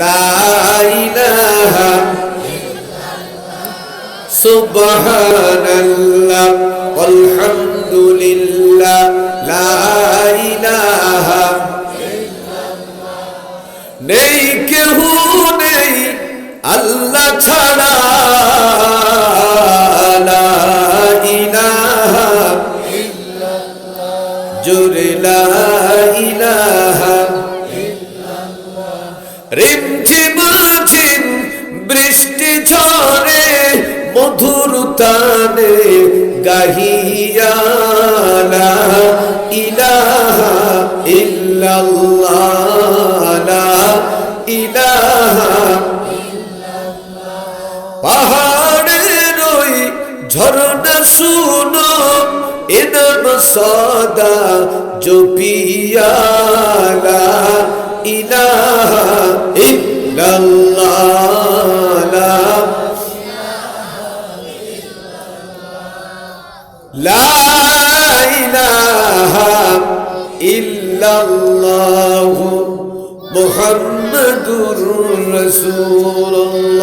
লা ইলাহা সুবহানাল্লাহ আলহামদুলিল্লাহ লা ইলাহা নেই কেহ নেই আল্লাহ ছাড়া লা ইলাহা জোরে লা ইলাহা রিমঝিম ঝিম বৃষ্টি ঝরে মধুর তানে গাহিয়া লা ইলাহা ইল্লাল্লাহ লা ইলাহা পাহাড়ের ওই ঝরনা শুনো এ নাম সদা জপিয়া লা ইলাহা ইল্লাল্লাহ লা ইলাহা ইল্লাল্লাহ মুহাম্মাদুর রাসূলুল্লাহ।